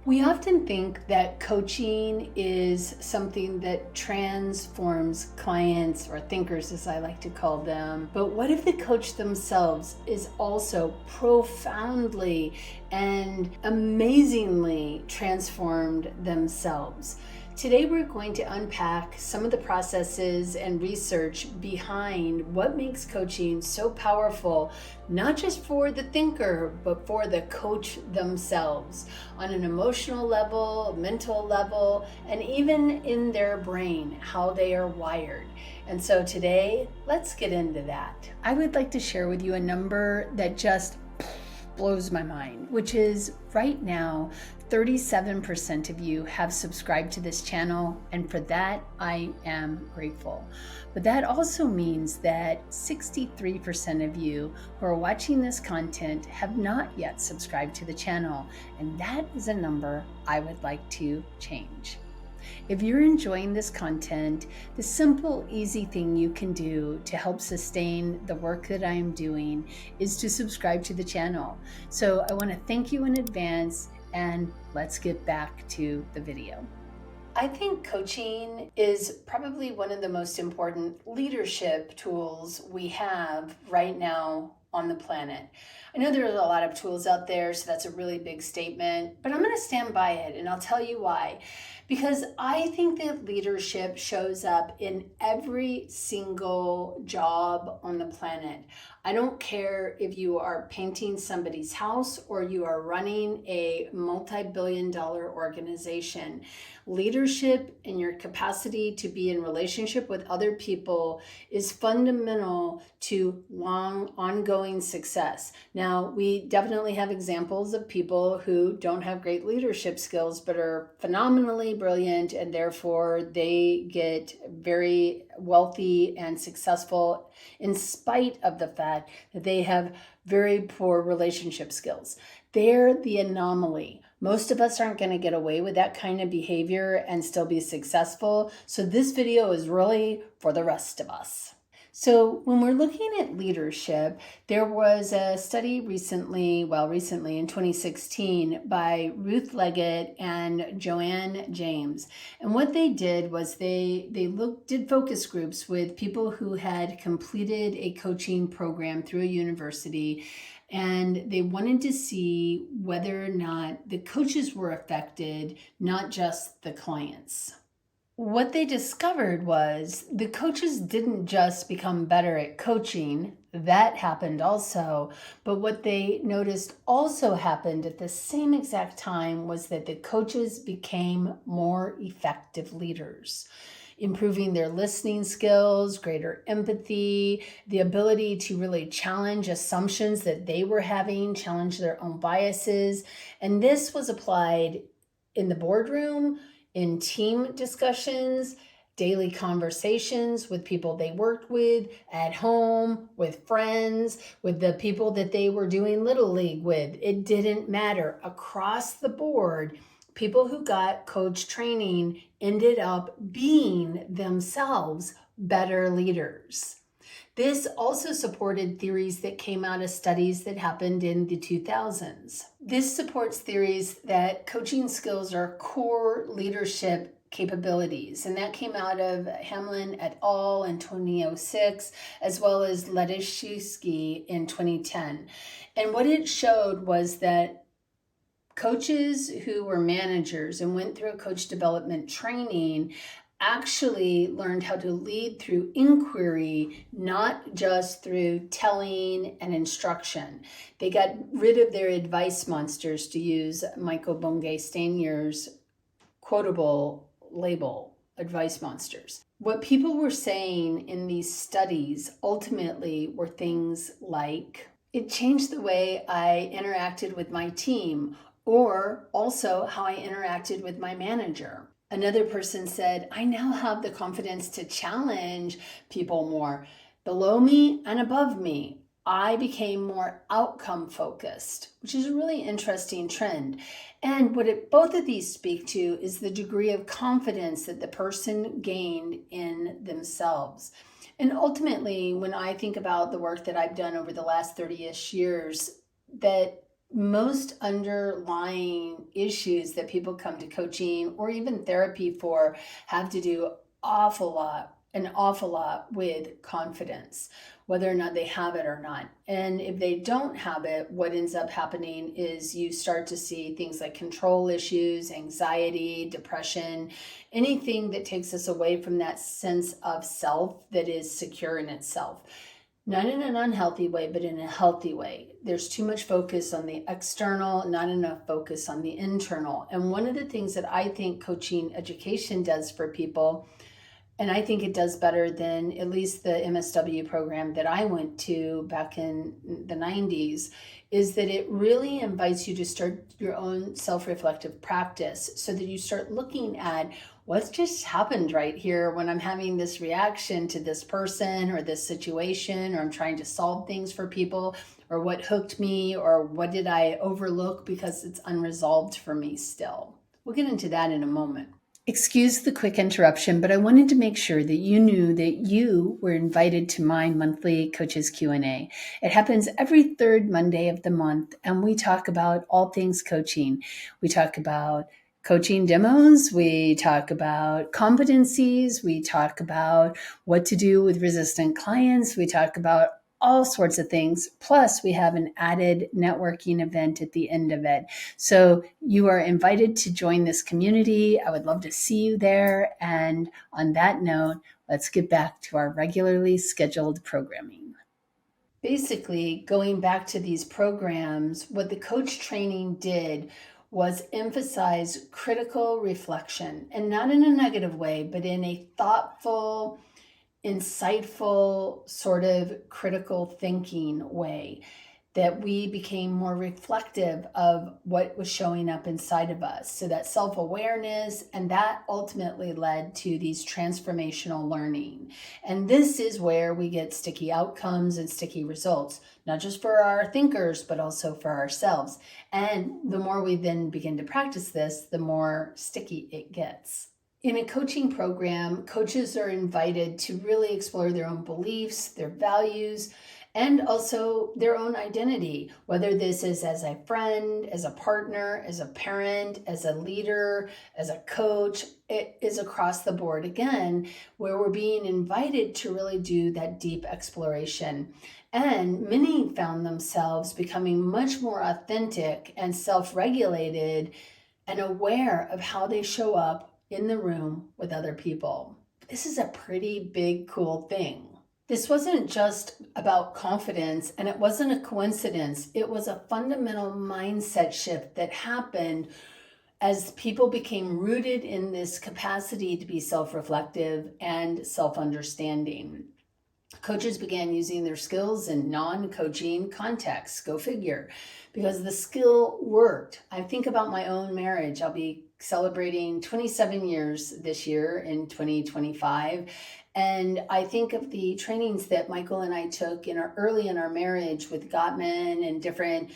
We often think that coaching is something that transforms clients or thinkers, as I like to call them. But what if the coach themselves is also profoundly and amazingly transformed themselves? Today, we're going to unpack some of the processes and research behind what makes coaching so powerful, not just for the thinker, but for the coach themselves on an emotional level, mental level, and even in their brain, how they are wired. And so today, let's get into that. I would like to share with you a number that just blows my mind, which is right now, 37% of you have subscribed to this channel, and for that, I am grateful. But that also means that 63% of you who are watching this content have not yet subscribed to the channel, and that is a number I would like to change. If you're enjoying this content, the simple, easy thing you can do to help sustain the work that I am doing is to subscribe to the channel. So I want to thank you in advance, and let's get back to the video. I think coaching is probably one of the most important leadership tools we have right now on the planet. I know there's a lot of tools out there, so that's a really big statement, but I'm going to stand by it, and I'll tell you why. Because I think that leadership shows up in every single job on the planet. I don't care if you are painting somebody's house or you are running a multi-billion-dollar organization. Leadership and your capacity to be in relationship with other people is fundamental to long, ongoing success. Now, we definitely have examples of people who don't have great leadership skills but are phenomenally brilliant, and therefore they get very wealthy and successful in spite of the fact that they have very poor relationship skills. They're the anomaly. Most of us aren't going to get away with that kind of behavior and still be successful. So this video is really for the rest of us. So when we're looking at leadership, there was a study recently in 2016 by Ruth Leggett and Joanne James. And what they did was they did focus groups with people who had completed a coaching program through a university, and they wanted to see whether or not the coaches were affected, not just the clients. What they discovered was the coaches didn't just become better at coaching, that happened also, but what they noticed also happened at the same exact time was that the coaches became more effective leaders, improving their listening skills, greater empathy, the ability to really challenge assumptions that they were having, challenge their own biases. And this was applied in the boardroom, in team discussions, daily conversations with people they worked with, at home, with friends, with the people that they were doing Little League with. It didn't matter. Across the board, people who got coach training ended up being themselves better leaders. This also supported theories that came out of studies that happened in the 2000s. This supports theories that coaching skills are core leadership capabilities, and that came out of Hamlin et al. In 2006, as well as Ledishewski in 2010. And what it showed was that coaches who were managers and went through a coach development training actually learned how to lead through inquiry, not just through telling and instruction. They got rid of their advice monsters, to use Michael Bungay-Stanier's quotable label, advice monsters. What people were saying in these studies ultimately were things like, it changed the way I interacted with my team, or also how I interacted with my manager. Another person said, I now have the confidence to challenge people more below me and above me. I became more outcome focused, which is a really interesting trend. And what both of these speak to is the degree of confidence that the person gained in themselves. And ultimately, when I think about the work that I've done over the last 30-ish years, that Most underlying issues that people come to coaching or even therapy for have to do an awful lot with confidence, whether or not they have it or not. And if they don't have it, what ends up happening is you start to see things like control issues, anxiety, depression, anything that takes us away from that sense of self that is secure in itself. Not in an unhealthy way, but in a healthy way. There's too much focus on the external, not enough focus on the internal. And one of the things that I think coaching education does for people, and I think it does better than at least the MSW program that I went to back in the 90s, is that it really invites you to start your own self-reflective practice so that you start looking at what's just happened right here when I'm having this reaction to this person or this situation, or I'm trying to solve things for people, or what hooked me, or what did I overlook because it's unresolved for me still. We'll get into that in a moment. Excuse the quick interruption, but I wanted to make sure that you knew that you were invited to my monthly Coaches Q&A. It happens every third Monday of the month, and we talk about all things coaching. We talk about coaching demos, we talk about competencies, we talk about what to do with resistant clients, we talk about all sorts of things. Plus, we have an added networking event at the end of it. So you are invited to join this community. I would love to see you there. And on that note, let's get back to our regularly scheduled programming. Basically, going back to these programs, what the coach training did was emphasize critical reflection, and not in a negative way, but in a thoughtful, insightful, sort of critical thinking way, that we became more reflective of what was showing up inside of us. So that self-awareness, and that ultimately led to these transformational learning. And this is where we get sticky outcomes and sticky results, not just for our thinkers, but also for ourselves. And the more we then begin to practice this, the more sticky it gets. In a coaching program, coaches are invited to really explore their own beliefs, their values, and also their own identity, whether this is as a friend, as a partner, as a parent, as a leader, as a coach. It is across the board again, where we're being invited to really do that deep exploration. And many found themselves becoming much more authentic and self-regulated and aware of how they show up in the room with other people. This is a pretty big, cool thing. This wasn't just about confidence, and it wasn't a coincidence. It was a fundamental mindset shift that happened as people became rooted in this capacity to be self-reflective and self-understanding. Coaches began using their skills in non-coaching contexts, go figure, because the skill worked. I think about my own marriage. I'll be celebrating 27 years this year in 2025. And I think of the trainings that Michael and I took early in our marriage with Gottman and different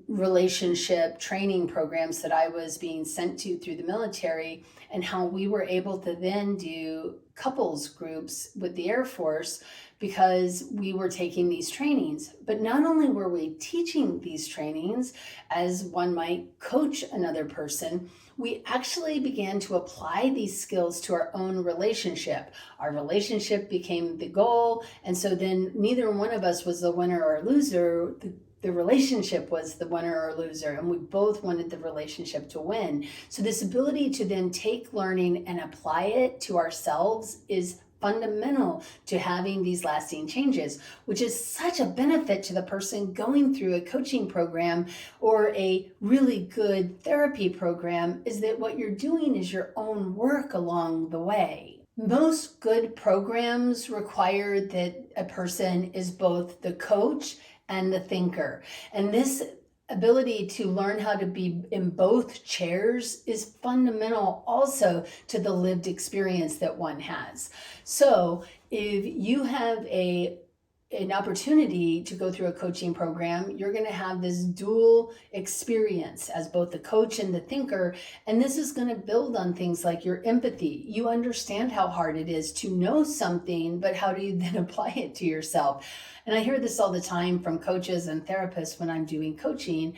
relationship training programs that I was being sent to through the military, and how we were able to then do couples groups with the Air Force because we were taking these trainings. But not only were we teaching these trainings as one might coach another person, we actually began to apply these skills to our own relationship. Our relationship became the goal, and so then neither one of us was the winner or loser. The relationship was the winner or loser, and we both wanted the relationship to win. So this ability to then take learning and apply it to ourselves is fundamental to having these lasting changes, which is such a benefit to the person going through a coaching program or a really good therapy program, is that what you're doing is your own work along the way. Most good programs require that a person is both the coach and the thinker. And this ability to learn how to be in both chairs is fundamental also to the lived experience that one has. So if you have an opportunity to go through a coaching program, you're going to have this dual experience as both the coach and the thinker. And this is going to build on things like your empathy. You understand how hard it is to know something, but how do you then apply it to yourself? And I hear this all the time from coaches and therapists when I'm doing coaching.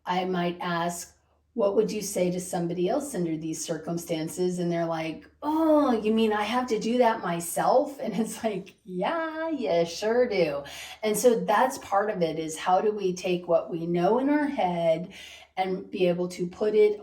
I might ask, what would you say to somebody else under these circumstances? And they're like, oh, you mean I have to do that myself? And it's like, yeah, you sure do. And so that's part of it, is how do we take what we know in our head and be able to put it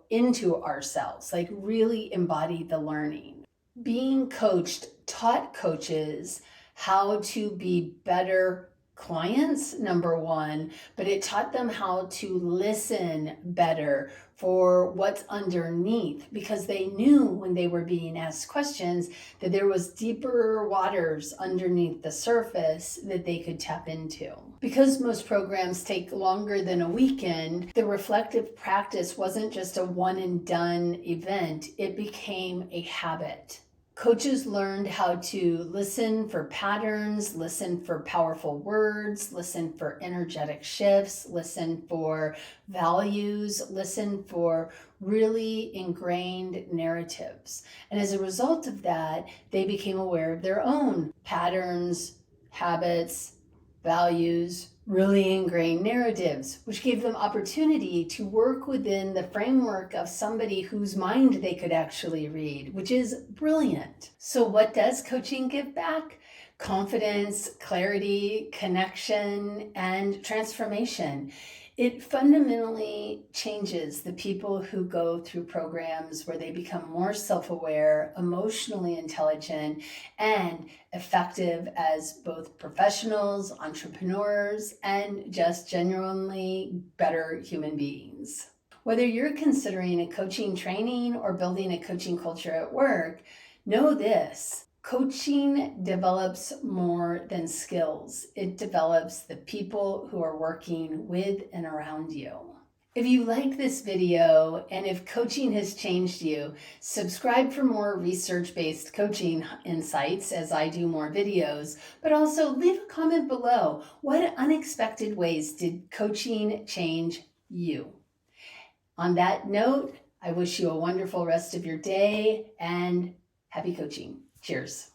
into ourselves, like really embody the learning. Being coached taught coaches how to be better clients, number one, but it taught them how to listen better for what's underneath, because they knew when they were being asked questions that there was deeper waters underneath the surface that they could tap into. Because most programs take longer than a weekend, the reflective practice wasn't just a one and done event, it became a habit. Coaches learned how to listen for patterns, listen for powerful words, listen for energetic shifts, listen for values, listen for really ingrained narratives. And as a result of that, they became aware of their own patterns, habits, values, really ingrained narratives, which gave them opportunity to work within the framework of somebody whose mind they could actually read, which is brilliant. So what does coaching give back? Confidence, clarity, connection, and transformation. It fundamentally changes the people who go through programs where they become more self-aware, emotionally intelligent, and effective as both professionals, entrepreneurs, and just genuinely better human beings. Whether you're considering a coaching training or building a coaching culture at work, know this: coaching develops more than skills. It develops the people who are working with and around you. If you like this video and if coaching has changed you, subscribe for more research-based coaching insights as I do more videos, but also leave a comment below. What unexpected ways did coaching change you? On that note, I wish you a wonderful rest of your day and happy coaching. Cheers.